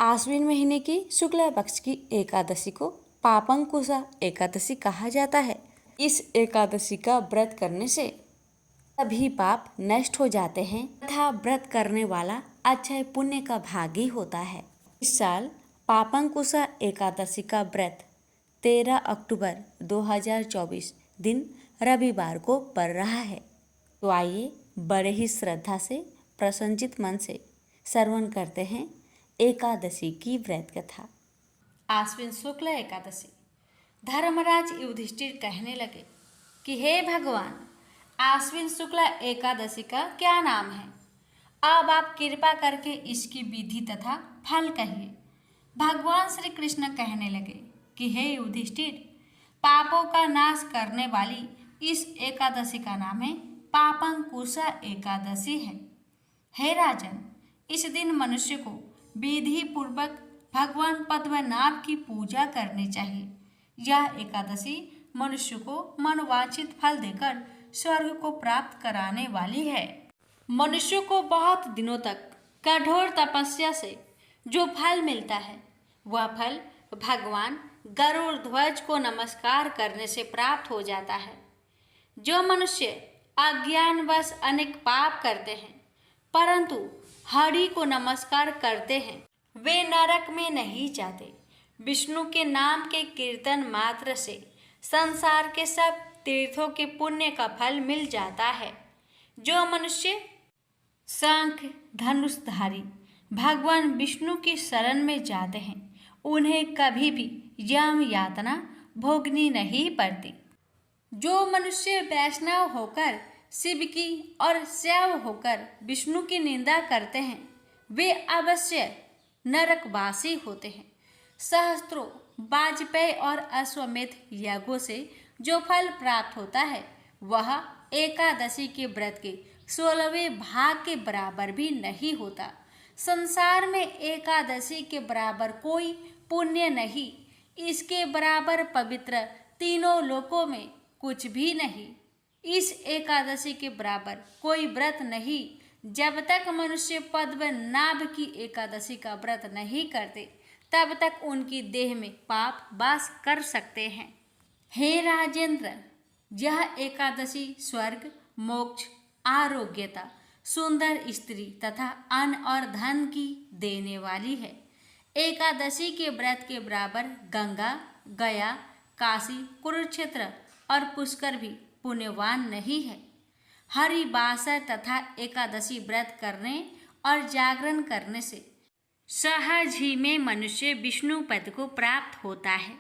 आश्विन महीने की शुक्ल पक्ष की एकादशी को पापंकुशा एकादशी कहा जाता है। इस एकादशी का व्रत करने से सभी पाप नष्ट हो जाते हैं तथा व्रत करने वाला अक्षय पुण्य का भागी होता है। इस साल पापंकुशा एकादशी का व्रत 13 अक्टूबर 2024 दिन रविवार को पड़ रहा है। तो आइए बड़े ही श्रद्धा से प्रसन्नचित मन से श्रवण करते हैं एकादशी की व्रत कथा। आश्विन शुक्ल एकादशी। धर्मराज युधिष्ठिर कहने लगे कि हे भगवान, आश्विन शुक्ल एकादशी का क्या नाम है? अब आप कृपा करके इसकी विधि तथा फल कहिए। भगवान श्री कृष्ण कहने लगे कि हे युधिष्ठिर, पापों का नाश करने वाली इस एकादशी का नाम है पापंकुशा एकादशी है। हे राजन, इस दिन मनुष्य को विधि पूर्वक भगवान पद्मनाभ की पूजा करनी चाहिए। यह एकादशी मनुष्य को मनोवांछित फल देकर स्वर्ग को प्राप्त कराने वाली है। मनुष्य को बहुत दिनों तक कठोर तपस्या से जो फल मिलता है, वह फल भगवान गरुड़ ध्वज को नमस्कार करने से प्राप्त हो जाता है। जो मनुष्य अज्ञानवश अनेक पाप करते हैं परंतु हरि को नमस्कार करते हैं, वे नरक में नहीं जाते। विष्णु के नाम के कीर्तन मात्र से संसार के सब तीर्थों के पुण्य का फल मिल जाता है। जो मनुष्य शंख धनुषधारी भगवान विष्णु की शरण में जाते हैं, उन्हें कभी भी यम यातना भोगनी नहीं पड़ती। जो मनुष्य वैष्णव होकर शिव की और शैव होकर विष्णु की निंदा करते हैं, वे अवश्य नरकवासी होते हैं। सहस्त्रों वाजपेयी और अश्वमेध यज्ञों से जो फल प्राप्त होता है, वह एकादशी के व्रत के 16वें भाग के बराबर भी नहीं होता। संसार में एकादशी के बराबर कोई पुण्य नहीं, इसके बराबर पवित्र तीनों लोकों में कुछ भी नहीं। इस एकादशी के बराबर कोई व्रत नहीं। जब तक मनुष्य पद्मनाभ की एकादशी का व्रत नहीं करते, तब तक उनकी देह में पाप वास कर सकते हैं। हे राजेंद्र, यह एकादशी स्वर्ग, मोक्ष, आरोग्यता, सुंदर स्त्री तथा अन्न और धन की देने वाली है। एकादशी के व्रत के बराबर गंगा, गया, काशी, कुरुक्षेत्र और पुष्कर भी पुण्यवान नहीं है। हरिवासर तथा एकादशी व्रत करने और जागरण करने से सहज ही में मनुष्य विष्णु पद को प्राप्त होता है।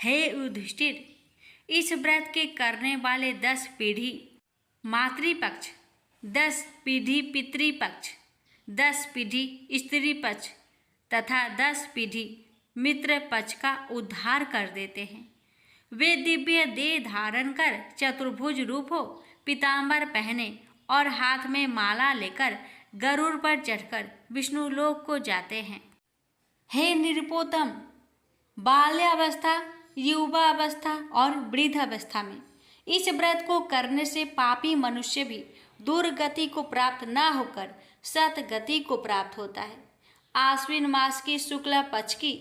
हे युधिष्ठिर, इस व्रत के करने वाले 10 पीढ़ी मातृपक्ष, 10 पीढ़ी पितृपक्ष, 10 पीढ़ी स्त्री पक्ष तथा 10 पीढ़ी मित्र पक्ष का उद्धार कर देते हैं। वे दिव्य देह धारण कर चतुर्भुज रूप हो, पीताम्बर पहने और हाथ में माला लेकर गरुड़ पर चढ़कर विष्णु लोक को जाते हैं। हे निरुपोतम, बाल्यावस्था, युवावस्था और वृद्धावस्था में इस व्रत को करने से पापी मनुष्य भी दुर्गति को प्राप्त न होकर सतगति को प्राप्त होता है। आश्विन मास की शुक्ला पक्ष की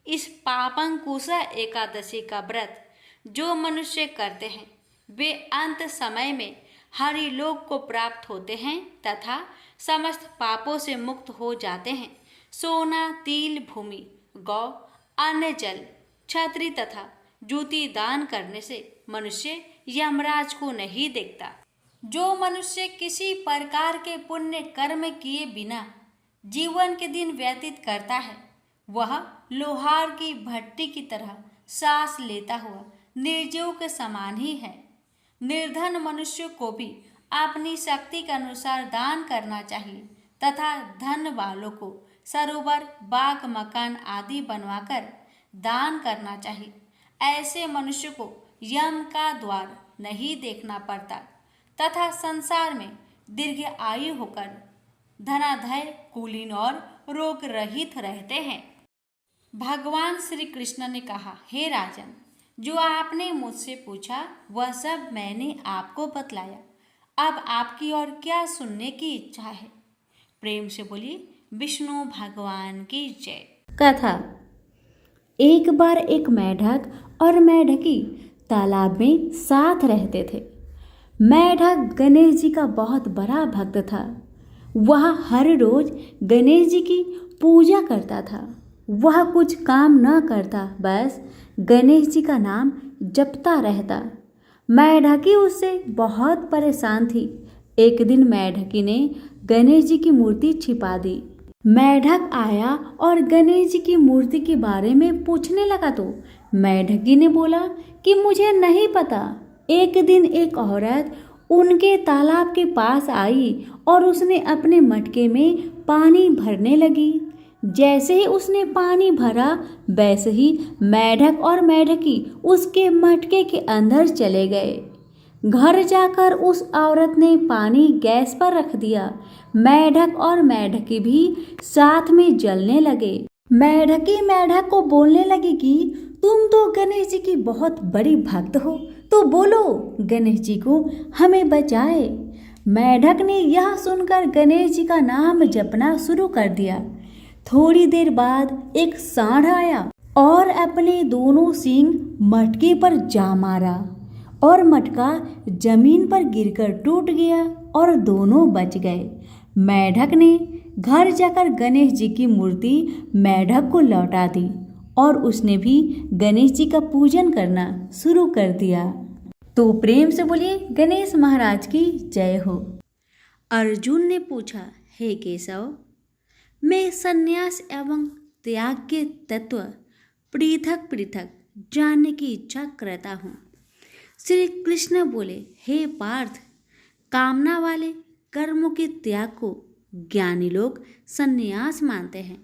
इस पापंकुशा एकादशी का व्रत जो मनुष्य करते हैं, वे अंत समय में हरिलोक को प्राप्त होते हैं तथा समस्त पापों से मुक्त हो जाते हैं। सोना, तिल, भूमि, गौ, अन्न, जल, छत्री तथा जूती दान करने से मनुष्य यमराज को नहीं देखता। जो मनुष्य किसी प्रकार के पुण्य कर्म किए बिना जीवन के दिन व्यतीत करता है, वह लोहार की भट्टी की तरह सांस लेता हुआ निर्जीव के समान ही है। निर्धन मनुष्य को भी अपनी शक्ति के अनुसार दान करना चाहिए तथा धन वालों को सरोवर, बाग, मकान आदि बनवाकर दान करना चाहिए। ऐसे मनुष्य को यम का द्वार नहीं देखना पड़ता तथा संसार में दीर्घ आयु होकर धनाढ्य, कुलीन और रोग रहित रहते हैं। भगवान श्री कृष्ण ने कहा, हे राजन, जो आपने मुझसे पूछा वह सब मैंने आपको बतलाया। अब आपकी और क्या सुनने की इच्छा है? प्रेम से बोलिए विष्णु भगवान की जय। कथा। एक बार एक मेढक और मेढकी तालाब में साथ रहते थे। मेढक गणेश जी का बहुत बड़ा भक्त था। वह हर रोज गणेश जी की पूजा करता था। वह कुछ काम न करता, बस गणेश जी का नाम जपता रहता। मेढकी उससे बहुत परेशान थी। एक दिन मेढकी ने गणेश जी की मूर्ति छिपा दी। मेढक आया और गणेश जी की मूर्ति के बारे में पूछने लगा तो मेढकी ने बोला कि मुझे नहीं पता। एक दिन एक औरत उनके तालाब के पास आई और उसने अपने मटके में पानी भरने लगी। जैसे ही उसने पानी भरा, वैसे ही मेढक और मेढकी उसके मटके के अंदर चले गए। घर जाकर उस औरत ने पानी गैस पर रख दिया। मेढक और मेढकी भी साथ में जलने लगे। मेढकी मेढक को बोलने लगी कि तुम तो गणेश जी की बहुत बड़ी भक्त हो, तो बोलो गणेश जी को हमें बचाए। मेढक ने यह सुनकर गणेश जी का नाम जपना शुरू कर दिया। थोड़ी देर बाद एक सांड आया और अपने दोनों सींग मटके पर जा मारा और मटका जमीन पर गिरकर टूट गया और दोनों बच गए। मेढक ने घर जाकर गणेश जी की मूर्ति मेढक को लौटा दी और उसने भी गणेश जी का पूजन करना शुरू कर दिया। तो प्रेम से बोलिए गणेश महाराज की जय हो। अर्जुन ने पूछा, हे केशव, मैं संन्यास एवं त्याग के तत्व पृथक पृथक जानने की इच्छा करता हूँ। श्री कृष्ण बोले, हे पार्थ, कामना वाले कर्मों के त्याग को ज्ञानी लोग संन्यास मानते हैं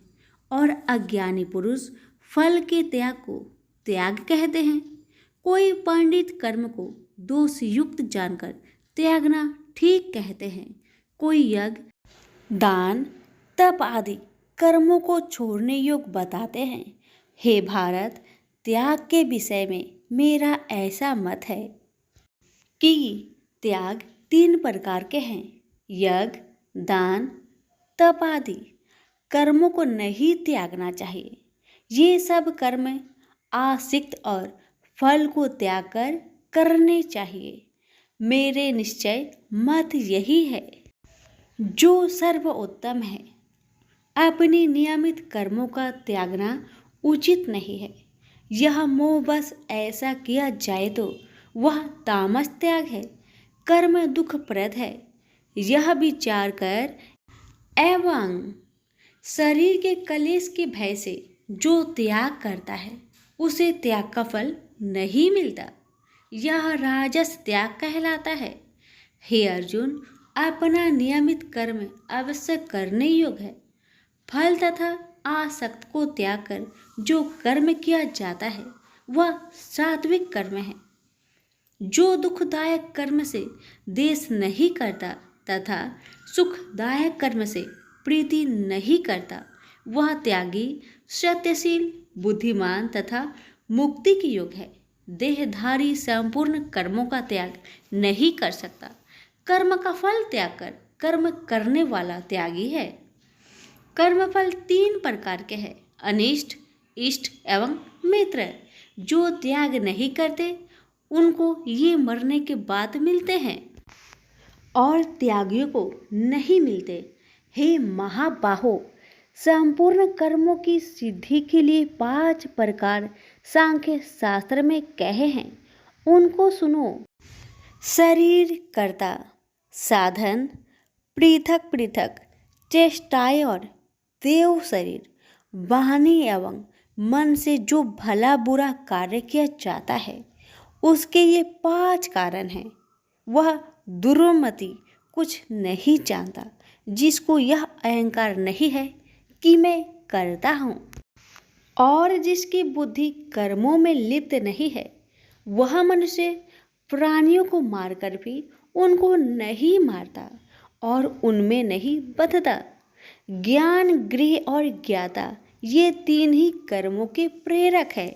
और अज्ञानी पुरुष फल के त्याग को त्याग कहते हैं। कोई पंडित कर्म को दोष युक्त जानकर त्यागना ठीक कहते हैं। कोई यज्ञ, दान, तप आदि कर्मों को छोड़ने योग्य बताते हैं। हे भारत, त्याग के विषय में मेरा ऐसा मत है कि त्याग 3 प्रकार के हैं। यज्ञ, दान, तप आदि कर्मों को नहीं त्यागना चाहिए। ये सब कर्म आसक्त और फल को त्याग कर करने चाहिए। मेरे निश्चय मत यही है जो सर्वोत्तम है। अपने नियमित कर्मों का त्यागना उचित नहीं है। यह मोहवश ऐसा किया जाए तो वह तामस त्याग है, कर्म दुखप्रद है। यह विचार कर एवं शरीर के कलेश के भय से जो त्याग करता है उसे त्याग का फल नहीं मिलता। यह राजस त्याग कहलाता है। हे अर्जुन, अपना नियमित कर्म अवश्य करने योग्य है। फल तथा आसक्त को त्याग कर जो कर्म किया जाता है वह सात्विक कर्म है। जो दुखदायक कर्म से देश नहीं करता तथा सुखदायक कर्म से प्रीति नहीं करता, वह त्यागी, सत्यशील, बुद्धिमान तथा मुक्ति की योग्य है। देहधारी संपूर्ण कर्मों का त्याग नहीं कर सकता। कर्म का फल त्याग कर कर्म करने वाला त्यागी है। कर्मफल 3 प्रकार के हैं, अनिष्ट, इष्ट एवं मित्र। जो त्याग नहीं करते उनको ये मरने के बाद मिलते हैं और त्यागियों को नहीं मिलते। हे महाबाहो, संपूर्ण कर्मों की सिद्धि के लिए 5 प्रकार सांख्य शास्त्र में कहे हैं, उनको सुनो। शरीर कर्ता, साधन, पृथक पृथक चेष्टाएं और देव शरीर, वाणी एवं मन से जो भला बुरा कार्य किया जाता है उसके ये 5 कारण हैं। वह दुर्मति कुछ नहीं जानता जिसको यह अहंकार नहीं है कि मैं करता हूँ, और जिसकी बुद्धि कर्मों में लिप्त नहीं है, वह मनुष्य प्राणियों को मारकर भी उनको नहीं मारता और उनमें नहीं बंधता। ज्ञान, गृह और ज्ञाता ये 3 ही कर्मों के प्रेरक है।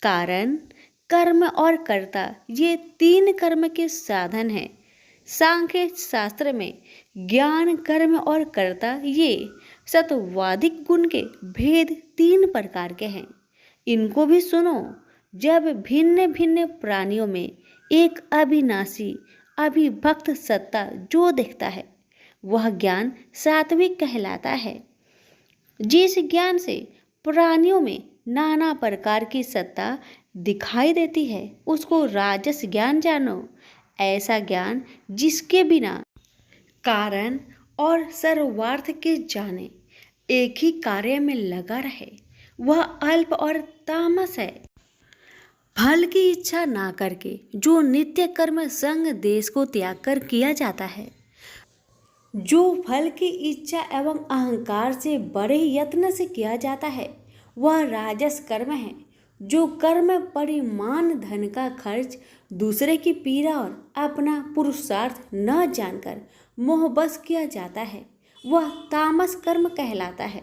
कारण, कर्म और कर्ता ये 3 कर्म के साधन हैं। सांख्य शास्त्र में ज्ञान, कर्म और कर्ता ये सत्वादिक गुण के भेद 3 प्रकार के हैं, इनको भी सुनो। जब भिन्न भिन्न प्राणियों में एक अविनाशी अविभक्त सत्ता जो दिखता है, वह ज्ञान सात्विक कहलाता है। जिस ज्ञान से प्राणियों में नाना प्रकार की सत्ता दिखाई देती है, उसको राजस ज्ञान जानो। ऐसा ज्ञान जिसके बिना कारण और सर्वार्थ के जाने एक ही कार्य में लगा रहे, वह अल्प और तामस है। फल की इच्छा ना करके जो नित्य कर्म संग देश को त्याग कर किया जाता है, जो फल की इच्छा एवं अहंकार से बड़े यत्न से किया जाता है, वह राजस कर्म है। जो कर्म परिमाण धन का खर्च दूसरे की पीड़ा और अपना पुरुषार्थ न जानकर मोहबस किया जाता है, वह तामस कर्म कहलाता है।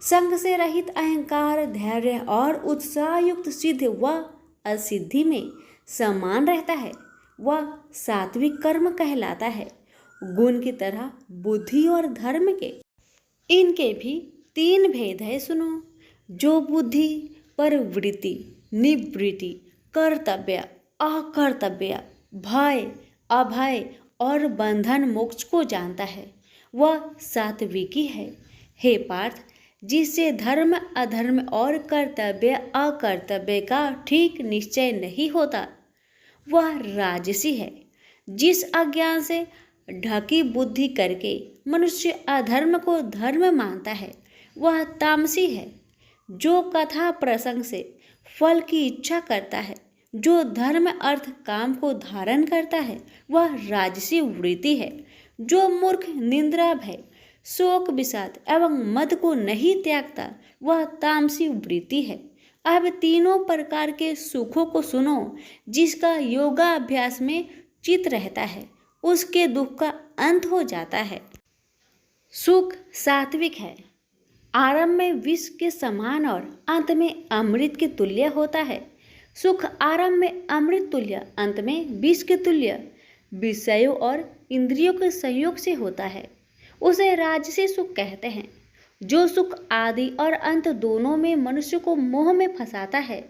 संग से रहित अहंकार, धैर्य और उत्साह युक्त सिद्ध व असिद्धि में समान रहता है, वह सात्विक कर्म कहलाता है। गुण की तरह बुद्धि और धर्म के इनके भी 3 भेद है, सुनो। जो बुद्धि प्रवृत्ति, निवृत्ति, कर्तव्य, अकर्तव्य, भय, अभय और बंधन मोक्ष को जानता है, वह सात्विकी है। हे पार्थ, जिससे धर्म अधर्म और कर्तव्य अकर्तव्य का ठीक निश्चय नहीं होता, वह राजसी है। जिस अज्ञान से ढकी बुद्धि करके मनुष्य अधर्म को धर्म मानता है, वह तामसी है। जो कथा प्रसंग से फल की इच्छा करता है, जो धर्म अर्थ काम को धारण करता है, वह राजसी वृत्ति है। जो मूर्ख निंद्रा भय शोक विषाद एवं मद को नहीं त्यागता, वह तामसी वृत्ति है। अब तीनों प्रकार के सुखों को सुनो। जिसका योगाभ्यास में चित रहता है, उसके दुख का अंत हो जाता है। सुख सात्विक है, आरंभ में विष के समान और अंत में अमृत के तुल्य होता है। सुख आरंभ में अमृत तुल्य, अंत में विष के तुल्य विषयों और इंद्रियों के संयोग से होता है, उसे राजसी सुख कहते हैं। जो सुख आदि और अंत दोनों में मनुष्य को मोह में फंसाता है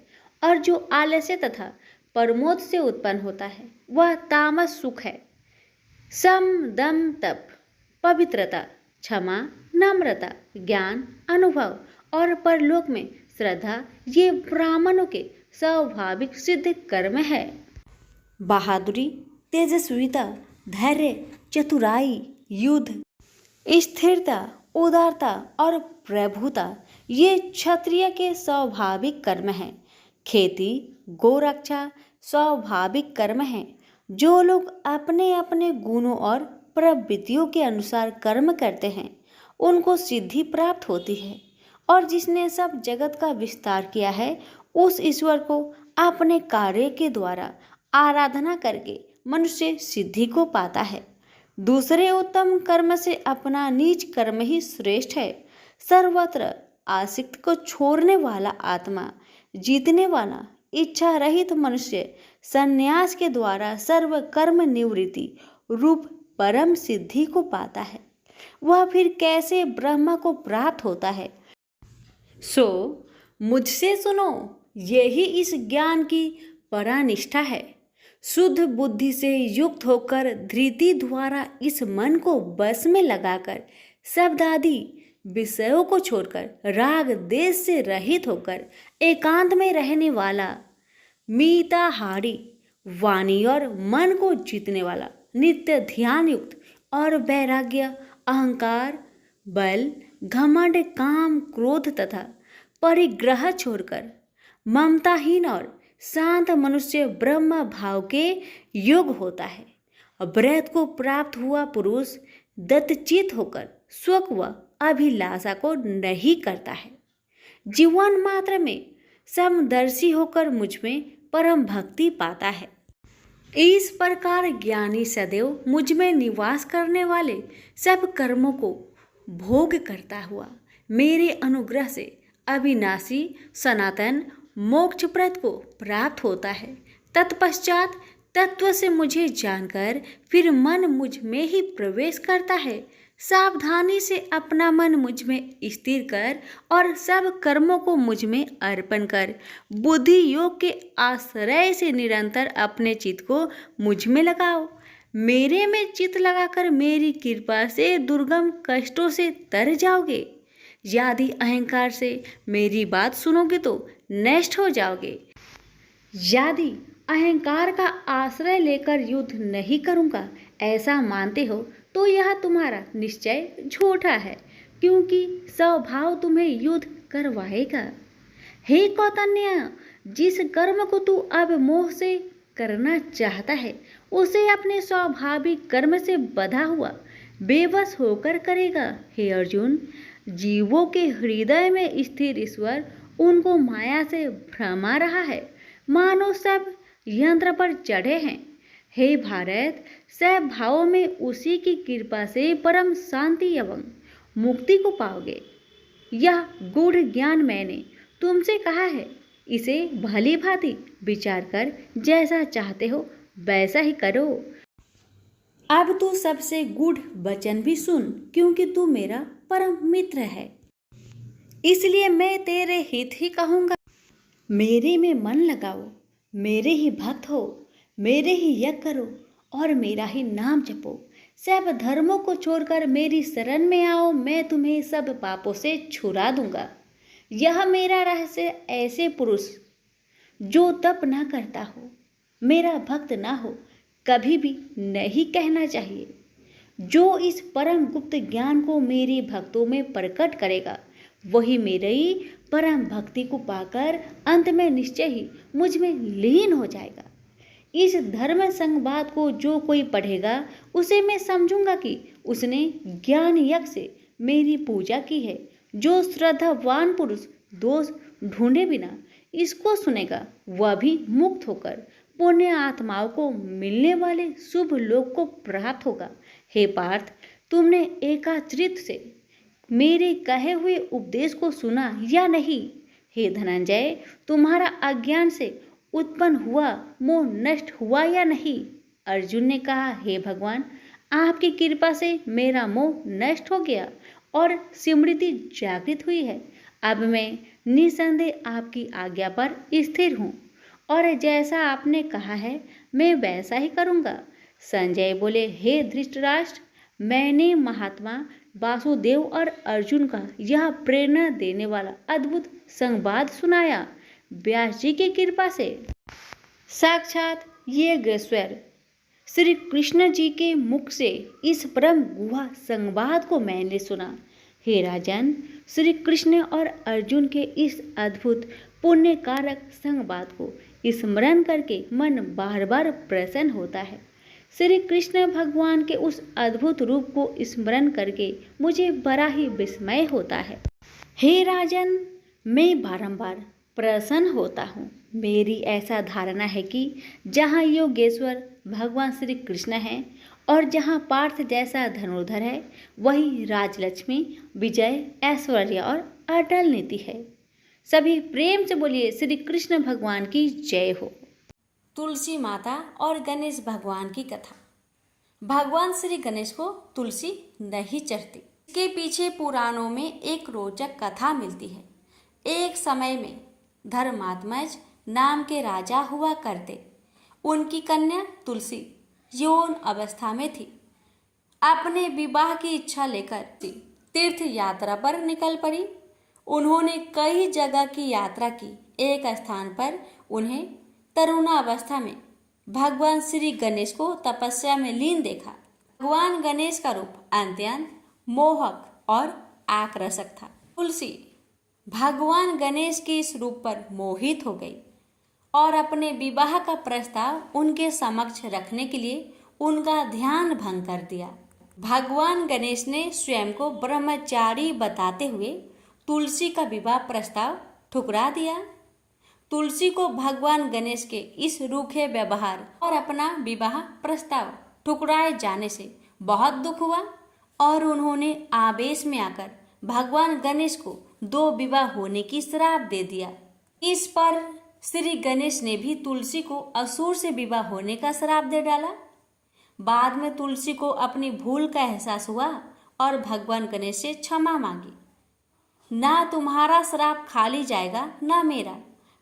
और जो आलस्य तथा प्रमोद से उत्पन्न होता है, वह तामस सुख है। सम, दम, तप, पवित्रता, क्षमा, नम्रता, ज्ञान, अनुभव और परलोक में श्रद्धा, ये ब्राह्मणों के स्वाभाविक सिद्ध कर्म है। बहादुरी, तेजस्विता, धैर्य, चतुराई, युद्ध, स्थिरता, उदारता और प्रभुता, ये क्षत्रिय के स्वाभाविक कर्म हैं। खेती, गोरक्षा स्वाभाविक कर्म है। जो लोग अपने अपने गुणों और प्रवृत्तियों के अनुसार कर्म करते हैं, उनको सिद्धि प्राप्त होती है। और जिसने सब जगत का विस्तार किया है, उस ईश्वर को अपने कार्य के द्वारा आराधना करके मनुष्य सिद्धि को पाता है। दूसरे उत्तम कर्म से अपना नीच कर्म ही श्रेष्ठ है। सर्वत्र आसक्त को छोड़ने वाला आत्मा, जीतने वाला इच्छा रहित मनुष्य संन्यास के द्वारा सर्व कर्म निवृत्ति रूप परम सिद्धि को पाता है। वह फिर कैसे ब्रह्म को प्राप्त होता है? सो मुझसे सुनो, यही इस ज्ञान की परानिष्ठा है। शुद्ध बुद्धि से युक्त होकर धृति द्वारा इस मन को बस में लगाकर शब्द आदि विषयों को छोड़कर राग देश से रहित होकर एकांत में रहने वाला, मिताहारी, वाणी और मन को जीतने वाला, नित्य ध्यान युक्त और वैराग्य, अहंकार, बल, घमंड, काम, क्रोध तथा परिग्रह छोड़कर ममताहीन और शांत मनुष्य ब्रह्म भाव के योग होता है। ब्रह्म को प्राप्त हुआ पुरुष दत्तचित होकर सुख व अभिलाषा को नहीं करता है। जीवन मात्र में समदर्शी होकर मुझ में परम भक्ति पाता है। इस प्रकार ज्ञानी सदैव मुझ में निवास करने वाले सब कर्मों को भोग करता हुआ मेरे अनुग्रह से अविनाशी सनातन मोक्षप्रद को प्राप्त होता है। तत्पश्चात तत्व से मुझे जानकर फिर मन मुझ में ही प्रवेश करता है। सावधानी से अपना मन मुझ में स्थिर कर और सब कर्मों को मुझ में अर्पण कर। बुद्धि योग के आश्रय से निरंतर अपने चित्त को मुझ में लगाओ। मेरे में चित्त लगाकर मेरी कृपा से दुर्गम कष्टों से तर जाओगे। यदि अहंकार से मेरी बात सुनोगे तो नष्ट हो जाओगे। यदि अहंकार का आश्रय लेकर युद्ध नहीं करूंगा ऐसा मानते हो तो यह तुम्हारा निश्चय झूठा है, क्योंकि स्वभाव तुम्हें युद्ध करवाएगा। हे कौतन्य, जिस कर्म को तू अब मोह से करना चाहता है उसे अपने स्वाभाविक कर्म से बंधा हुआ बेबस होकर करेगा। हे अर्जुन, जीवों के हृदय में स्थिर ईश्वर उनको माया से भ्रमा रहा है, मानो सब यंत्र पर चढ़े हैं। हे भारत, सब भावों में उसी की कृपा से परम शांति एवं मुक्ति को पाओगे। यह गूढ़ ज्ञान मैंने तुमसे कहा है, इसे भली भांति विचार कर जैसा चाहते हो वैसा ही करो। अब तू सबसे गूढ़ वचन भी सुन, क्योंकि तू मेरा परम मित्र है, इसलिए मैं तेरे हित ही कहूँगा। मेरे में मन लगाओ, मेरे ही भक्त हो, मेरे ही यज्ञ करो और मेरा ही नाम जपो। सब धर्मों को छोड़कर मेरी शरण में आओ, मैं तुम्हें सब पापों से छुड़ा दूंगा। यह मेरा रहस्य ऐसे पुरुष जो तप न करता हो, मेरा भक्त ना हो, कभी भी नहीं कहना चाहिए। जो इस परम गुप्त ज्ञान को मेरे भक्तों में प्रकट करेगा वही मेरी परम भक्ति को पाकर अंत में निश्चय ही मुझ में लीन हो जाएगा। इस धर्म संवाद को जो कोई पढ़ेगा उसे मैं समझूंगा कि उसने ज्ञान यज्ञ से मेरी पूजा की है। जो श्रद्धावान पुरुष दोष ढूंढे बिना इसको सुनेगा वह भी मुक्त होकर पुण्य आत्माओं को मिलने वाले शुभ लोक को प्राप्त होगा। हे पार्थ, तुमने एकाचित्त से मेरे कहे हुए उपदेश को सुना या नहीं? हे धनंजय, तुम्हारा अज्ञान से उत्पन्न हुआ मोह नष्ट हुआ या नहीं? अर्जुन ने कहा, हे भगवान, आपकी कृपा से मेरा मोह नष्ट हो गया और स्मृति जागृत हुई है। अब मैं निसंदेह आपकी आज्ञा पर स्थिर हूँ और जैसा आपने कहा है मैं वैसा ही करूँगा। संजय बोले, हे धृतराष्ट्र, मैंने महात्मा वासुदेव और अर्जुन का यह प्रेरणा देने वाला अद्भुत संवाद सुनाया व्यास जी की कृपा से। साक्षात योगेश्वर श्री कृष्ण जी के मुख से इस परम गुहा संवाद को मैंने सुना। हे राजन, श्री कृष्ण और अर्जुन के इस अद्भुत पुण्य कारक संवाद को स्मरण करके मन बार बार प्रसन्न होता है। श्री कृष्ण भगवान के उस अद्भुत रूप को स्मरण करके मुझे बड़ा ही विस्मय होता है। हे राजन, मैं बारंबार प्रसन्न होता हूँ। मेरी ऐसा धारणा है कि जहाँ योगेश्वर भगवान श्री कृष्ण हैं और जहाँ पार्थ जैसा धनुर्धर है वही राजलक्ष्मी, विजय, ऐश्वर्य और अटल नीति है। सभी प्रेम से बोलिए श्री कृष्ण भगवान की जय हो। तुलसी माता और गणेश भगवान की कथा। भगवान श्री गणेश को तुलसी नहीं चढ़ती। इसके पीछे पुराणों में एक रोचक कथा मिलती है। एक समय में धर्मात्मज नाम के राजा हुआ करते। उनकी कन्या तुलसी यौन अवस्था में थी। अपने विवाह की इच्छा लेकर तीर्थ यात्रा पर निकल पड़ी। उन्होंने कई जगह की यात्रा की। एक स्थान पर उन्हें तरुणावस्था में भगवान श्री गणेश को तपस्या में लीन देखा। भगवान गणेश का रूप अत्यंत मोहक और आकर्षक था। तुलसी भगवान गणेश के इस रूप पर मोहित हो गई और अपने विवाह का प्रस्ताव उनके समक्ष रखने के लिए उनका ध्यान भंग कर दिया। भगवान गणेश ने स्वयं को ब्रह्मचारी बताते हुए तुलसी का विवाह प्रस्ताव ठुकरा दिया। तुलसी को भगवान गणेश के इस रूखे व्यवहार और अपना विवाह प्रस्ताव ठुकराए जाने से बहुत दुख हुआ और उन्होंने आवेश में आकर भगवान गणेश को 2 विवाह होने की श्राप दे दिया। इस पर श्री गणेश ने भी तुलसी को असुर से विवाह होने का श्राप दे डाला। बाद में तुलसी को अपनी भूल का एहसास हुआ और भगवान गणेश से क्षमा मांगी। ना तुम्हारा श्राप खाली जाएगा ना मेरा।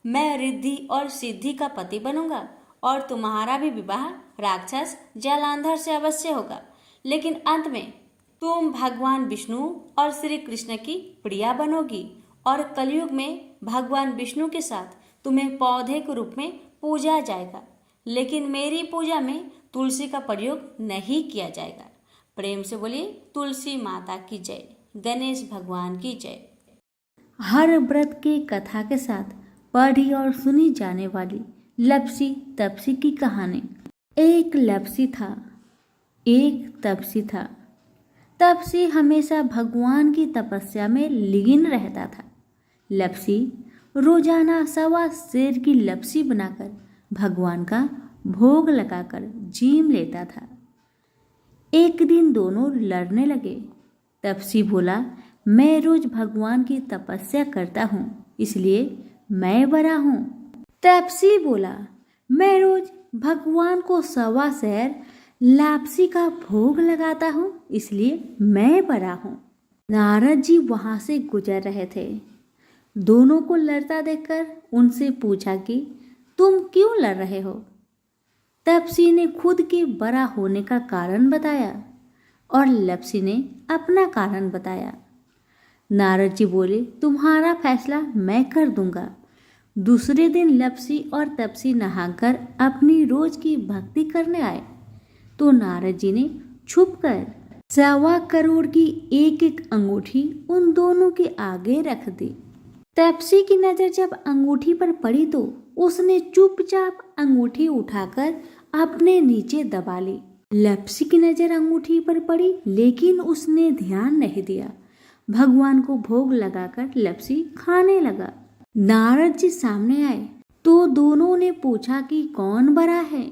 मैं रिद्धि और सिद्धि का पति बनूंगा और तुम्हारा भी विवाह राक्षस जलांधर से अवश्य होगा। लेकिन अंत में तुम भगवान विष्णु और श्री कृष्ण की प्रिया बनोगी और कलयुग में भगवान विष्णु के साथ तुम्हें पौधे के रूप में पूजा जाएगा। लेकिन मेरी पूजा में तुलसी का प्रयोग नहीं किया जाएगा। प्रेम से बोलिए तुलसी माता की जय, गणेश भगवान की जय। हर व्रत के कथा के साथ पढ़ी और सुनी जाने वाली लपसी तपसी की कहानी। एक लपसी था, एक तपसी था। तपसी हमेशा भगवान की तपस्या में लीन रहता था। लपसी रोजाना 1.25 सेर की लपसी बनाकर भगवान का भोग लगाकर जीम लेता था। एक दिन दोनों लड़ने लगे। तपसी बोला, मैं रोज भगवान की तपस्या करता हूँ इसलिए मैं बड़ा हूँ। तपसी बोला, मैं रोज भगवान को 1.25 सेर लापसी का भोग लगाता हूँ इसलिए मैं बड़ा हूँ। नारद जी वहां से गुजर रहे थे। दोनों को लड़ता देखकर उनसे पूछा कि तुम क्यों लड़ रहे हो। तपसी ने खुद के बड़ा होने का कारण बताया और लपसी ने अपना कारण बताया। नारद जी बोले, तुम्हारा फैसला मैं कर दूंगा। दूसरे दिन लपसी और तपसी नहाकर अपनी रोज की भक्ति करने आए तो नारद जी ने छुपकर 1.25 करोड़ की एक अंगूठी उन दोनों के आगे रख दी। तपसी की नजर जब अंगूठी पर पड़ी तो उसने चुपचाप अंगूठी उठाकर अपने नीचे दबा ली। लपसी की नजर अंगूठी पर पड़ी लेकिन उसने ध्यान नहीं दिया। भगवान को भोग लगाकर लपसी खाने लगा। नारद जी सामने आए तो दोनों ने पूछा कि कौन बड़ा है।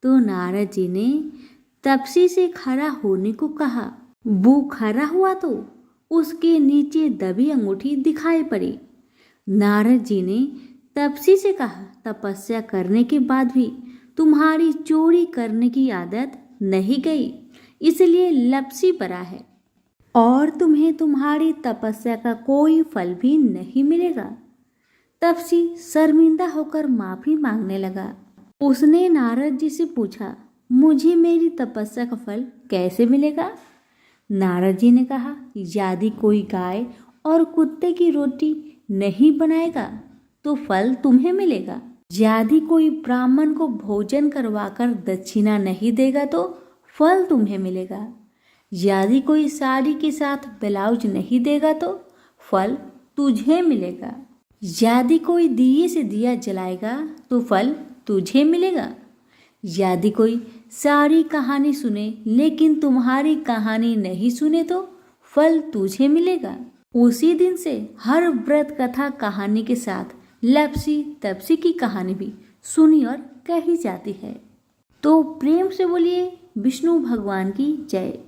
तो नारद जी ने तपसी से खड़ा होने को कहा। वो खड़ा हुआ तो उसके नीचे दबी अंगूठी दिखाई पड़ी। नारद जी ने तपसी से कहा, तपस्या करने के बाद भी तुम्हारी चोरी करने की आदत नहीं गई इसलिए लपसी बड़ा है और तुम्हें तुम्हारी तपस्या का कोई फल भी नहीं मिलेगा। तपसी शर्मिंदा होकर माफी मांगने लगा। उसने नारद जी से पूछा, मुझे मेरी तपस्या का फल कैसे मिलेगा। नारद जी ने कहा, यदि कोई गाय और कुत्ते की रोटी नहीं बनाएगा तो फल तुम्हें मिलेगा। यदि कोई ब्राह्मण को भोजन करवाकर दक्षिणा नहीं देगा तो फल तुम्हें मिलेगा। यदि कोई साड़ी के साथ ब्लाउज नहीं देगा तो फल तुझे मिलेगा। यदि कोई दिए से दिया जलाएगा तो फल तुझे मिलेगा। यदि कोई सारी कहानी सुने लेकिन तुम्हारी कहानी नहीं सुने तो फल तुझे मिलेगा। उसी दिन से हर व्रत कथा कहानी के साथ लपसी तपसी की कहानी भी सुनी और कही जाती है। तो प्रेम से बोलिए विष्णु भगवान की जय।